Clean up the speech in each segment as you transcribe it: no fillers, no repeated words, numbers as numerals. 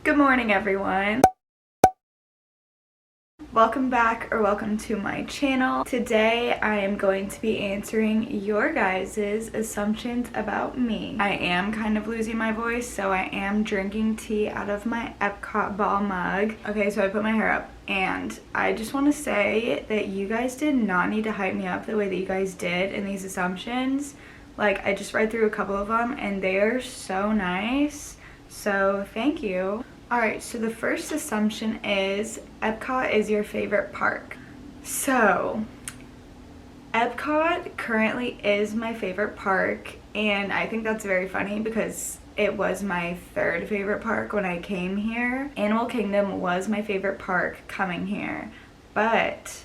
Good morning, everyone. Welcome back or welcome to my channel. Today I am going to be answering your guys' assumptions about me. I am kind of losing my voice, so I am drinking tea out of my Epcot ball mug. Okay, so I put my hair up and I just want to say that you guys did not need to hype me up the way that you guys did in these assumptions. Like, I just read through a couple of them and they are so nice. So thank you. Alright, so the first assumption is Epcot is your favorite park. So, Epcot currently is my favorite park, and I think that's very funny because it was my third favorite park when I came here. Animal Kingdom was my favorite park coming here, but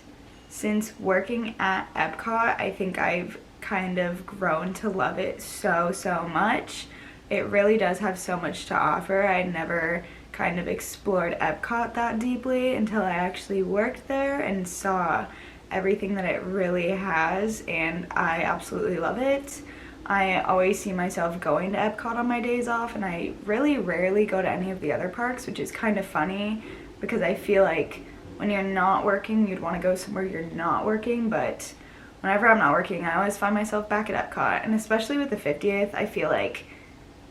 since working at Epcot, I think I've kind of grown to love it so much. It really does have so much to offer. I never kind of explored Epcot that deeply until I actually worked there and saw everything that it really has, and I absolutely love it. I always see myself going to Epcot on my days off, and I really rarely go to any of the other parks, which is kind of funny because I feel like when you're not working, you'd want to go somewhere you're not working, but whenever I'm not working, I always find myself back at Epcot, and especially with the 50th, I feel like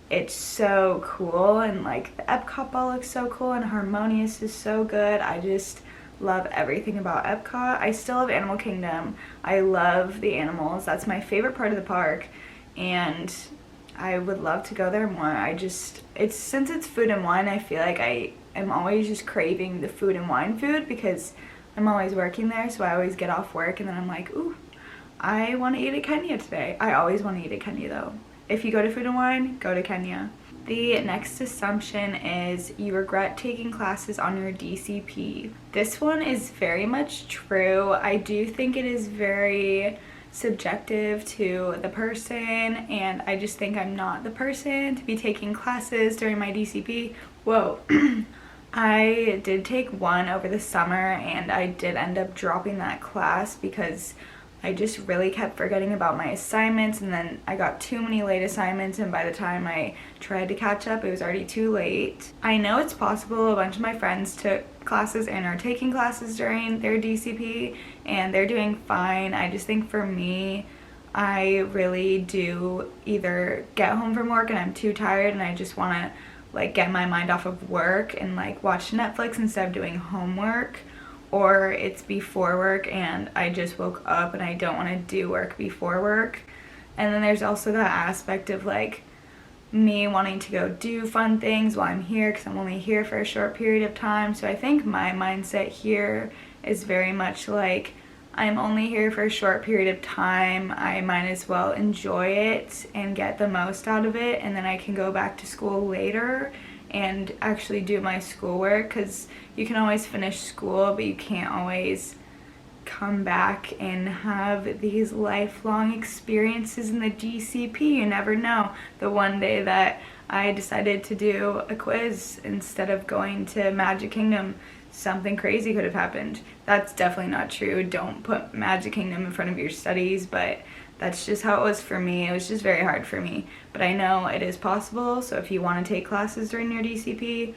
it's so cool, and like the Epcot ball looks so cool, and Harmonious is so good. I just love everything about Epcot. I still love Animal Kingdom. I love the animals. That's my favorite part of the park, and I would love to go there more. Since it's food and wine, I feel like I am always just craving the food and wine food because I'm always working there, so I always get off work and then I'm like, ooh, I want to eat at Kenya today. I always want to eat at Kenya though. If you go to Food and Wine, go to Kenya. The next assumption is you regret taking classes on your DCP. This one is very much true. I do think it is very subjective to the person, and I just think I'm not the person to be taking classes during my DCP. Whoa. I did take one over the summer, and I did end up dropping that class because I just really kept forgetting about my assignments, and then I got too many late assignments, and by the time I tried to catch up, it was already too late. I know it's possible. A bunch of my friends took classes and are taking classes during their DCP, and they're doing fine. I just think for me, I really do either get home from work and I'm too tired and I just want to like get my mind off of work and like watch Netflix instead of doing homework, or it's before work and I just woke up and I don't want to do work before work. And then there's also that aspect of like me wanting to go do fun things while I'm here because I'm only here for a short period of time. So I think my mindset here is very much like I'm only here for a short period of time. I might as well enjoy it and get the most out of it, and then I can go back to school later and actually do my schoolwork, because you can always finish school but you can't always come back and have these lifelong experiences in the DCP. You never know. The one day that I decided to do a quiz instead of going to Magic Kingdom, something crazy could have happened. That's definitely not true. Don't put Magic Kingdom in front of your studies, but that's just how it was for me. It was just very hard for me. But I know it is possible, so if you want to take classes during your DCP,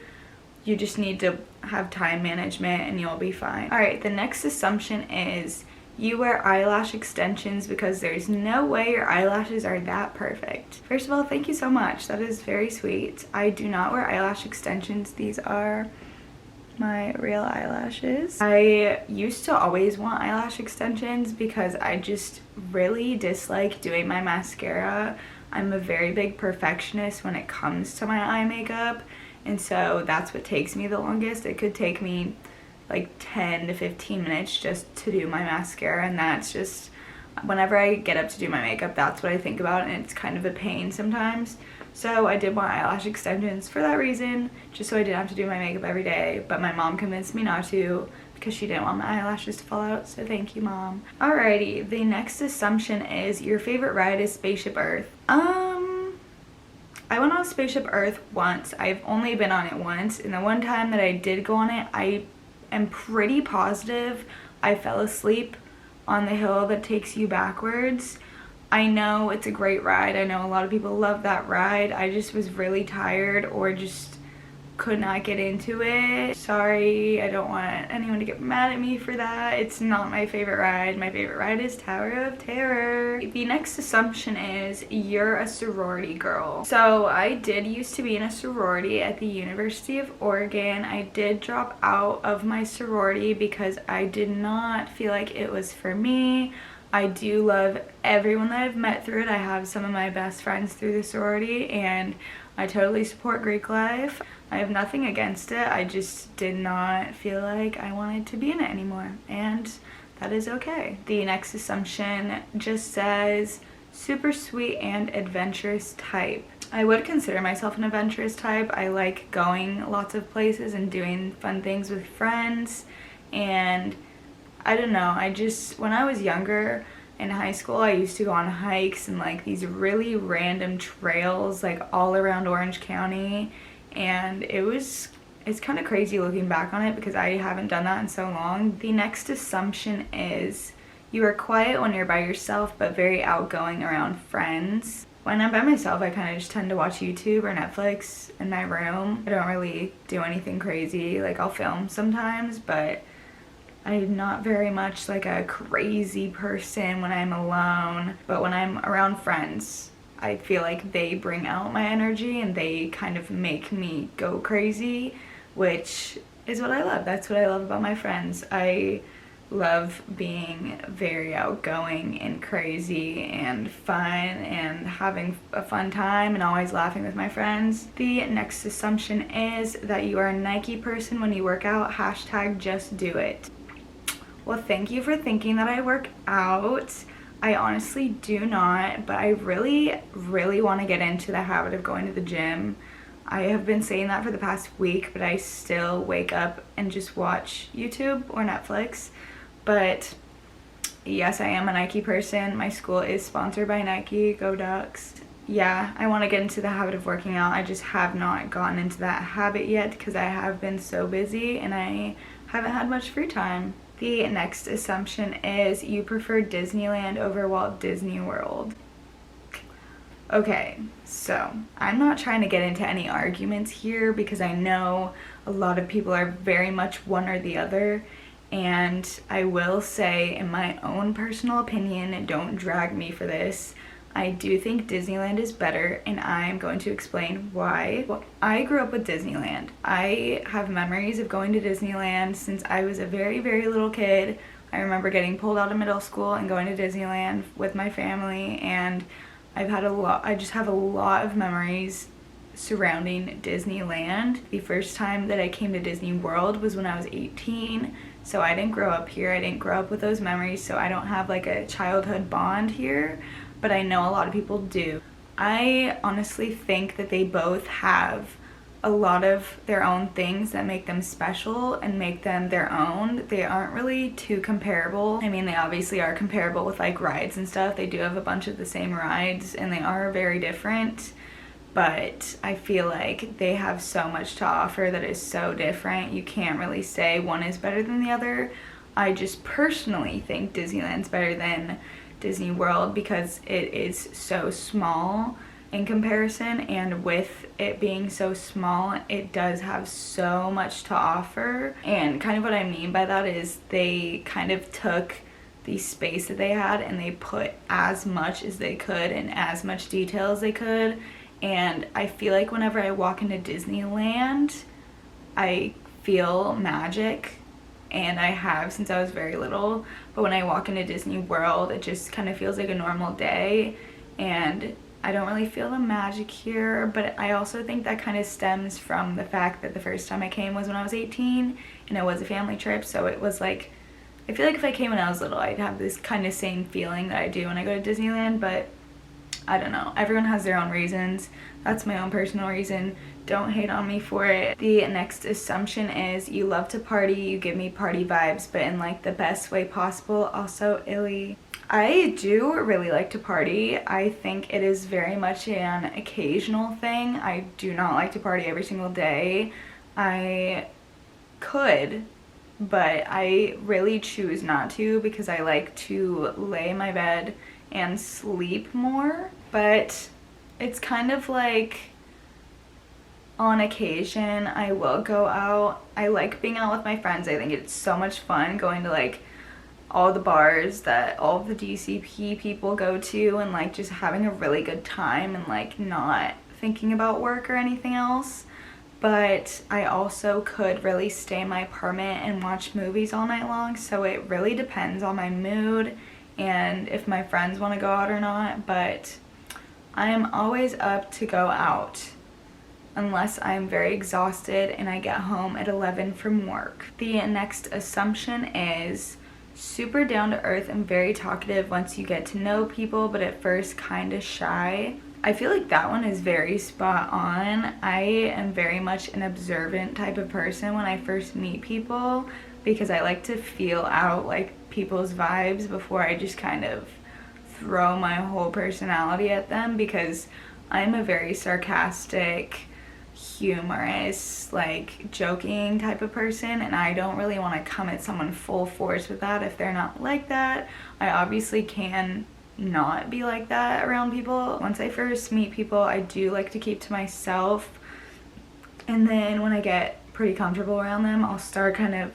you just need to have time management and you'll be fine. Alright, the next assumption is you wear eyelash extensions because there's no way your eyelashes are that perfect. First of all, thank you so much. That is very sweet. I do not wear eyelash extensions. These are my real eyelashes. I used to always want eyelash extensions because I just really dislike doing my mascara. I'm a very big perfectionist when it comes to my eye makeup, and so that's what takes me the longest. It could take me like 10 to 15 minutes just to do my mascara, and that's just, whenever I get up to do my makeup, that's what I think about, and it's kind of a pain sometimes. So I did want eyelash extensions for that reason, just so I didn't have to do my makeup every day, but my mom convinced me not to because she didn't want my eyelashes to fall out, so thank you, Mom. Alrighty, the next assumption is your favorite ride is Spaceship Earth. I went on Spaceship Earth once. I've only been on it once, and the one time that I did go on it, I am pretty positive I fell asleep on the hill that takes you backwards. I know it's a great ride. I know a lot of people love that ride. I just was really tired or just could not get into it. Sorry, I don't want anyone to get mad at me for that. It's not my favorite ride. My favorite ride is Tower of Terror. The next assumption is you're a sorority girl. So I did used to be in a sorority at the University of Oregon. I did drop out of my sorority because I did not feel like it was for me. I do love everyone that I've met through it. I have some of my best friends through the sorority, and I totally support Greek life. I have nothing against it. I just did not feel like I wanted to be in it anymore, and that is okay. The next assumption just says super sweet and adventurous type. I would consider myself an adventurous type. I like going lots of places and doing fun things with friends, and I don't know, when I was younger in high school, I used to go on hikes and like these really random trails like all around Orange County, and it's kind of crazy looking back on it because I haven't done that in so long. The next assumption is you are quiet when you're by yourself but very outgoing around friends. When I'm by myself, I kind of just tend to watch YouTube or Netflix in my room. I don't really do anything crazy. Like, I'll film sometimes, but I'm not very much like a crazy person when I'm alone. But when I'm around friends, I feel like they bring out my energy and they kind of make me go crazy, which is what I love. That's what I love about my friends. I love being very outgoing and crazy and fun and having a fun time and always laughing with my friends. The next assumption is that you are a Nike person when you work out. Hashtag just do it. Well, thank you for thinking that I work out. I honestly do not, but I really, really want to get into the habit of going to the gym. I have been saying that for the past week, but I still wake up and just watch YouTube or Netflix. But yes, I am a Nike person. My school is sponsored by Nike. Go Ducks. Yeah, I want to get into the habit of working out. I just have not gotten into that habit yet because I have been so busy and I haven't had much free time. The next assumption is you prefer Disneyland over Walt Disney World. Okay, so I'm not trying to get into any arguments here because I know a lot of people are very much one or the other, and I will say, in my own personal opinion, don't drag me for this, I do think Disneyland is better, and I'm going to explain why. Well, I grew up with Disneyland. I have memories of going to Disneyland since I was a very, very little kid. I remember getting pulled out of middle school and going to Disneyland with my family, and I just have a lot of memories surrounding Disneyland. The first time that I came to Disney World was when I was 18, so I didn't grow up here. I didn't grow up with those memories, so I don't have like a childhood bond here. But I know a lot of people do. I honestly think that they both have a lot of their own things that make them special and make them their own. They aren't really too comparable. I mean, they obviously are comparable with like rides and stuff. They do have a bunch of the same rides and they are very different. But I feel like they have so much to offer that is so different. You can't really say one is better than the other. I just personally think Disneyland's better than Disney World because it is so small in comparison, and with it being so small, it does have so much to offer. And kind of what I mean by that is they kind of took the space that they had and they put as much as they could and as much detail as they could. And I feel like whenever I walk into Disneyland, I feel magic. And I have since I was very little, but when I walk into Disney World, it just kind of feels like a normal day, and I don't really feel the magic here. But I also think that kind of stems from the fact that the first time I came was when I was 18, and it was a family trip, so it was like, I feel like if I came when I was little, I'd have this kind of same feeling that I do when I go to Disneyland, but I don't know. Everyone has their own reasons. That's my own personal reason. Don't hate on me for it. The next assumption is you love to party, you give me party vibes, but in like the best way possible. Also illy. I do really like to party. I think it is very much an occasional thing. I do not like to party every single day. I could, but I really choose not to because I like to lay in my bed and sleep more. But it's kind of like on occasion I will go out. I like being out with my friends. I think it's so much fun going to like all the bars that all of the DCP people go to and like just having a really good time and like not thinking about work or anything else. But I also could really stay in my apartment and watch movies all night long, so it really depends on my mood and if my friends want to go out or not. But I am always up to go out unless I'm very exhausted and I get home at 11 from work. The next assumption is super down to earth and very talkative once you get to know people, but at first kind of shy. I feel like that one is very spot on. I am very much an observant type of person when I first meet people because I like to feel out like people's vibes before I just kind of throw my whole personality at them, because I'm a very sarcastic, humorous, like joking type of person, and I don't really want to come at someone full force with that if they're not like that. I obviously can not be like that around people. Once I first meet people, I do like to keep to myself, and then when I get pretty comfortable around them, I'll start kind of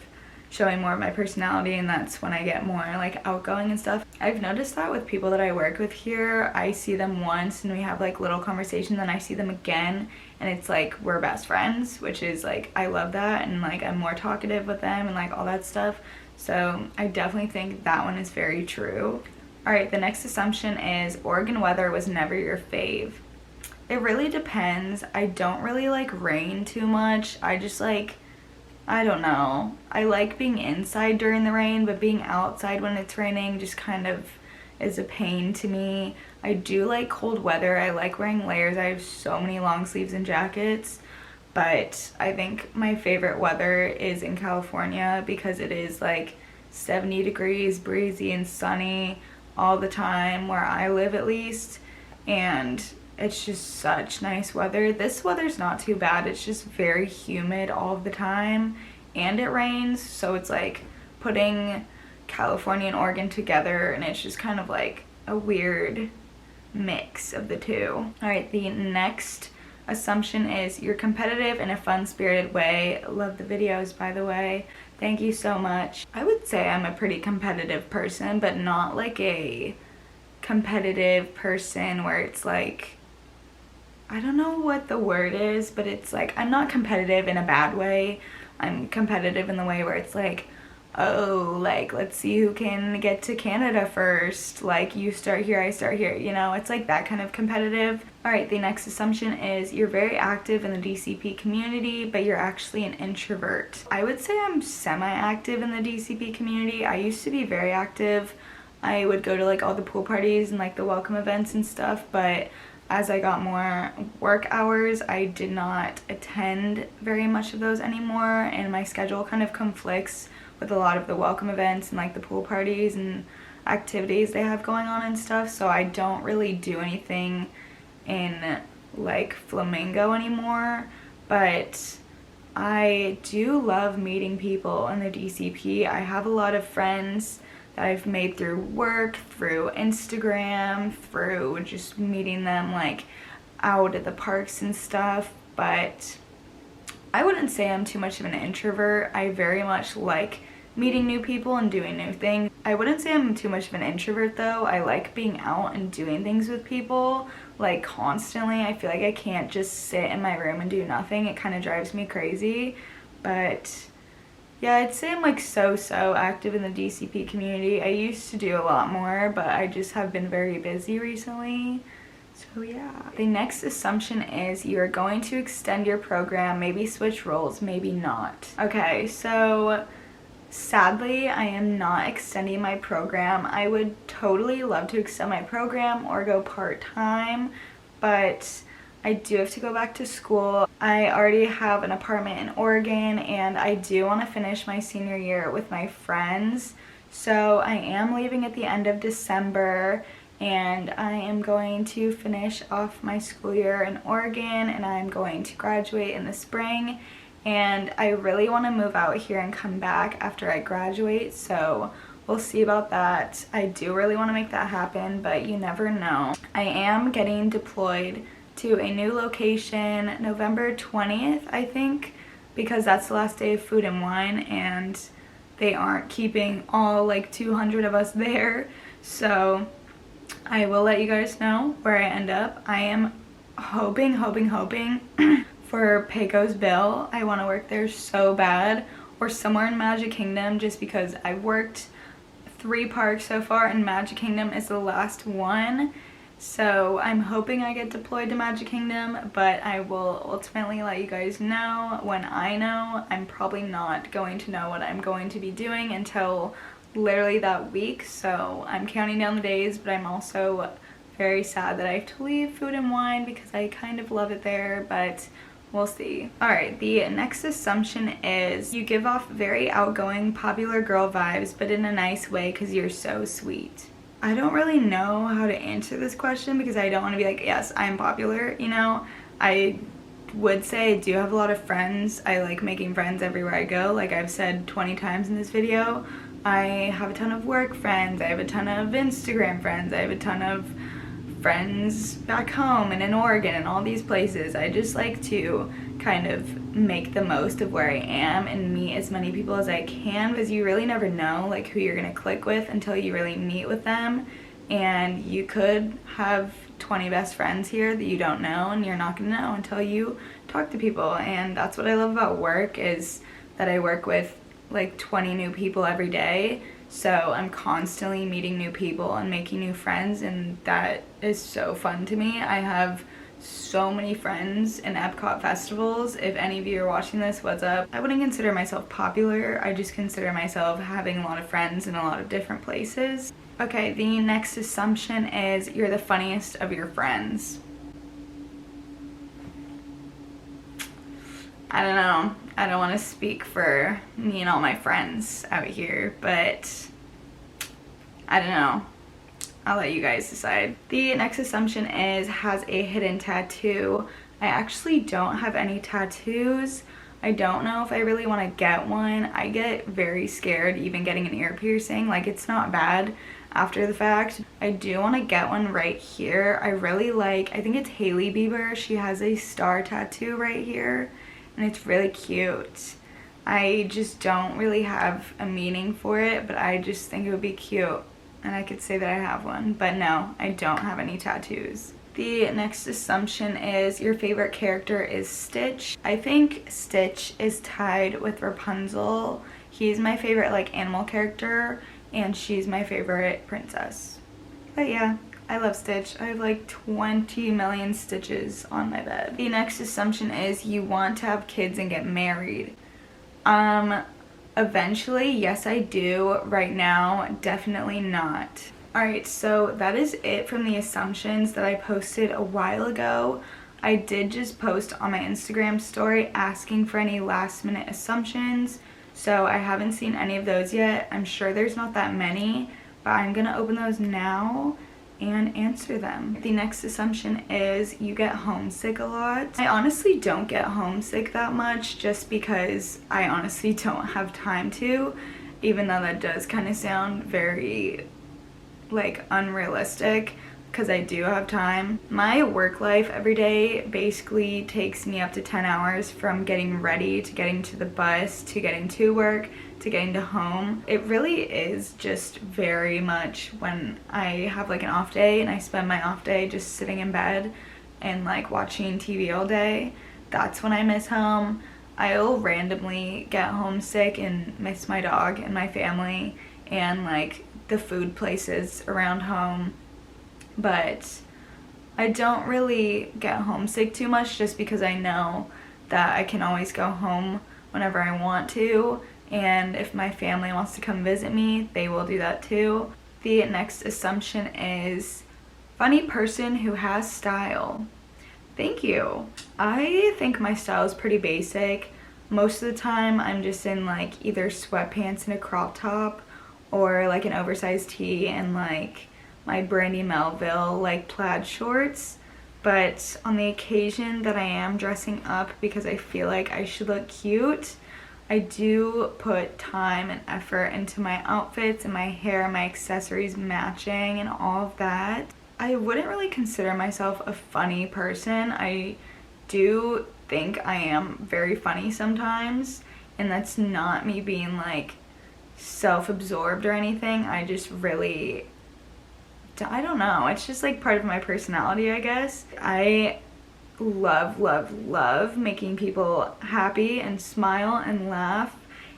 showing more of my personality, and that's when I get more like outgoing and stuff. I've noticed that with people that I work with here. I see them once and we have like little conversations, then I see them again and it's like we're best friends, which is like, I love that, and like I'm more talkative with them and like all that stuff. So I definitely think that one is very true. Alright, the next assumption is Oregon weather was never your fave. It really depends. I don't really like rain too much. I just like, I don't know. I like being inside during the rain, but being outside when it's raining just kind of is a pain to me. I do like cold weather. I like wearing layers. I have so many long sleeves and jackets, but I think my favorite weather is in California because it is like 70 degrees, breezy and sunny all the time where I live at least, and it's just such nice weather. This weather's not too bad. It's just very humid all of the time and it rains, so it's like putting California and Oregon together, and it's just kind of like a weird mix of the two. Alright, the next assumption is you're competitive in a fun-spirited way. Love the videos, by the way. Thank you so much. I would say I'm a pretty competitive person, but not like a competitive person where it's like, I don't know what the word is, but it's like, I'm not competitive in a bad way. I'm competitive in the way where it's like, oh, like, let's see who can get to Canada first. Like, you start here, I start here, you know? It's like that kind of competitive. Alright, the next assumption is you're very active in the DCP community, but you're actually an introvert. I would say I'm semi-active in the DCP community. I used to be very active. I would go to like all the pool parties and like the welcome events and stuff, but as I got more work hours, I did not attend very much of those anymore, and my schedule kind of conflicts with a lot of the welcome events and like the pool parties and activities they have going on and stuff, so I don't really do anything in like Flamingo anymore. But I do love meeting people in the DCP. I have a lot of friends that I've made through work, through Instagram, through just meeting them like out at the parks and stuff, but I wouldn't say I'm too much of an introvert. I very much like meeting new people and doing new things. I wouldn't say I'm too much of an introvert though. I like being out and doing things with people like constantly. I feel like I can't just sit in my room and do nothing. It kind of drives me crazy. But yeah, I'd say I'm like so active in the DCP community. I used to do a lot more, but I just have been very busy recently. So yeah. The next assumption is you're going to extend your program, maybe switch roles, maybe not. Okay, so sadly, I am not extending my program. I would totally love to extend my program or go part-time, but I do have to go back to school. I already have an apartment in Oregon, and I do want to finish my senior year with my friends. So I am leaving at the end of December, and I am going to finish off my school year in Oregon, and I'm going to graduate in the spring. And I really want to move out here and come back after I graduate, so we'll see about that. I do really want to make that happen, but you never know. I am getting deployed to a new location November 20th, I think, because that's the last day of Food and Wine, and they aren't keeping all like 200 of us there. So I will let you guys know where I end up. I am hoping for Pecos Bill. I want to work there so bad, or somewhere in Magic Kingdom, just because I've worked 3 parks so far and Magic Kingdom is the last one. So I'm hoping I get deployed to Magic Kingdom, but I will ultimately let you guys know when I know. I'm probably not going to know what I'm going to be doing until literally that week, so I'm counting down the days, but I'm also very sad that I have to leave Food and Wine because I kind of love it there, but we'll see. Alright, the next assumption is you give off very outgoing, popular girl vibes, but in a nice way because you're so sweet. I don't really know how to answer this question because I don't want to be like, yes, I'm popular, you know? I would say I do have a lot of friends. I like making friends everywhere I go, like I've said 20 times in this video. I have a ton of work friends, I have a ton of Instagram friends, I have a ton of friends back home and in Oregon and all these places. I just like to kind of make the most of where I am and meet as many people as I can, because you really never know like who you're gonna click with until you really meet with them, and you could have 20 best friends here that you don't know, and you're not gonna know until you talk to people. And that's what I love about work, is that I work with like 20 new people every day, so I'm constantly meeting new people and making new friends, and that is so fun to me. I have so many friends in Epcot festivals. If any of you are watching this, what's up? I wouldn't consider myself popular, I just consider myself having a lot of friends in a lot of different places. Okay, the next assumption is you're the funniest of your friends. I don't know. I don't want to speak for me and all my friends out here, but I don't know. I'll let you guys decide. The next assumption is has a hidden tattoo. I actually don't have any tattoos. I don't know if I really want to get one. I get very scared even getting an ear piercing. Like, it's not bad after the fact. I do want to get one right here. I really like, I think it's Hailey Bieber. She has a star tattoo right here, and it's really cute. I just don't really have a meaning for it, but I just think it would be cute, and I could say that I have one, but no, I don't have any tattoos. The next assumption is your favorite character is Stitch. I think Stitch is tied with Rapunzel. He's my favorite like animal character, and she's my favorite princess. But yeah, I love Stitch. I have like 20 million Stitches on my bed. The next assumption is you want to have kids and get married. Eventually, yes I do. Right now, definitely not. Alright, so that is it from the assumptions that I posted a while ago. I did just post on my Instagram story asking for any last minute assumptions, so I haven't seen any of those yet. I'm sure there's not that many, but I'm gonna open those now and answer them. The next assumption is you get homesick a lot. I honestly don't get homesick that much, just because I honestly don't have time to, even though that does kind of sound very like unrealistic, because I do have time. My work life every day basically takes me up to 10 hours, from getting ready to getting to the bus to getting to work to getting to home. It really is just very much when I have like an off day and I spend my off day just sitting in bed and like watching TV all day. That's when I miss home. I'll randomly get homesick and miss my dog and my family and like the food places around home, but I don't really get homesick too much, just because I know that I can always go home whenever I want to, and if my family wants to come visit me, they will do that too. The next assumption is funny person who has style. Thank you. I think my style is pretty basic. Most of the time I'm just in like either sweatpants and a crop top, or like an oversized tee and like my Brandy Melville like plaid shorts. But on the occasion that I am dressing up because I feel like I should look cute, I do put time and effort into my outfits and my hair, my accessories matching and all of that. I wouldn't really consider myself a funny person. I do think I am very funny sometimes, and that's not me being like self-absorbed or anything. I just really, I don't know, it's just like part of my personality, I guess. I love, love, love making people happy and smile and laugh.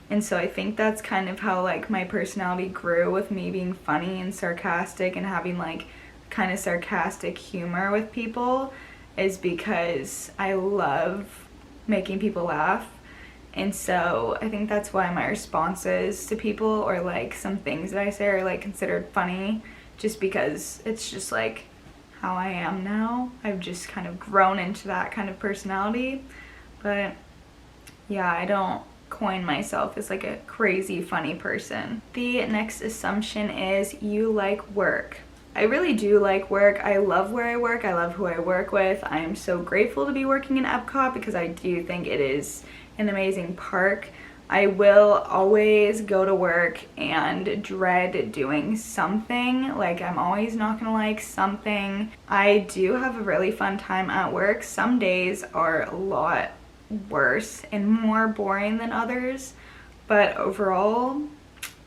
And so I think that's kind of how like my personality grew, with me being funny and sarcastic and having like kind of sarcastic humor with people, is because I love making people laugh. And so I think that's why my responses to people, or like some things that I say, are like considered funny, just because it's just like how I am now. I've just kind of grown into that kind of personality. But yeah, I don't coin myself as like a crazy funny person. The next assumption is you like work. I really do like work. I love where I work. I love who I work with. I am so grateful to be working in Epcot because I do think it is an amazing park. I will always go to work and dread doing something. Like, I'm always not gonna like something. I do have a really fun time at work. Some days are a lot worse and more boring than others, but overall,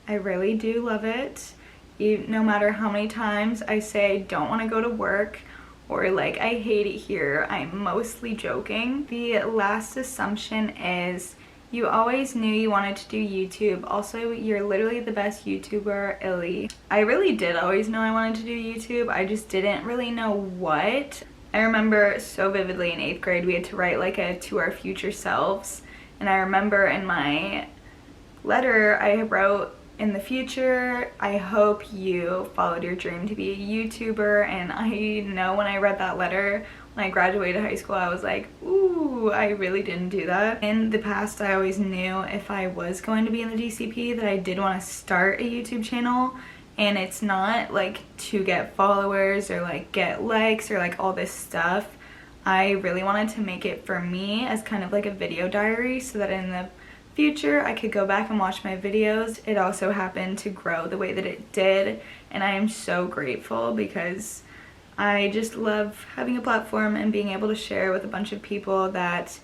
I really do love it. No matter how many times I say I don't want to go to work, or like I hate it here, I'm mostly joking. The last assumption is you always knew you wanted to do YouTube. Also, you're literally the best YouTuber, Illy. I really did always know I wanted to do YouTube. I just didn't really know what. I remember so vividly in 8th grade we had to write like a to our future selves, and I remember in my letter I wrote, in the future, I hope you followed your dream to be a YouTuber. And I know when I read that letter, when I graduated high school, I was like, ooh, I really didn't do that. In the past, I always knew if I was going to be in the DCP that I did want to start a YouTube channel. And it's not like to get followers or like get likes or like all this stuff. I really wanted to make it for me as kind of like a video diary, so that in the future I could go back and watch my videos. It also happened to grow the way that it did, and I am so grateful because I just love having a platform and being able to share with a bunch of people that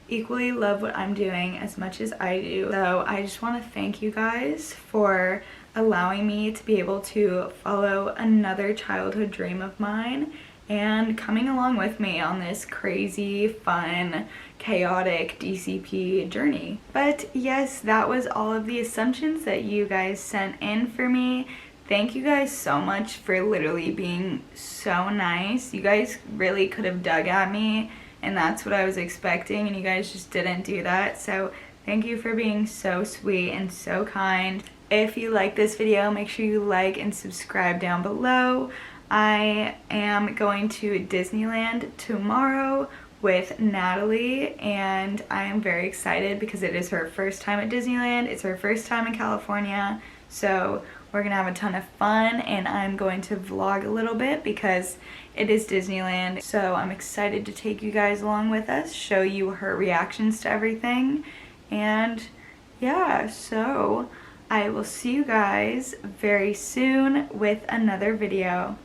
equally love what I'm doing as much as I do. So I just want to thank you guys for allowing me to be able to follow another childhood dream of mine and coming along with me on this crazy, fun, chaotic DCP journey. But yes, that was all of the assumptions that you guys sent in for me. Thank you guys so much for literally being so nice. You guys really could have dug at me, and that's what I was expecting, and you guys just didn't do that. So thank you for being so sweet and so kind. If you like this video, make sure you like and subscribe down below. I am going to Disneyland tomorrow with Natalie, and I am very excited because it is her first time at Disneyland. It's her first time in California, so we're gonna have a ton of fun, and I'm going to vlog a little bit because it is Disneyland. So I'm excited to take you guys along with us, show you her reactions to everything, and yeah, so I will see you guys very soon with another video.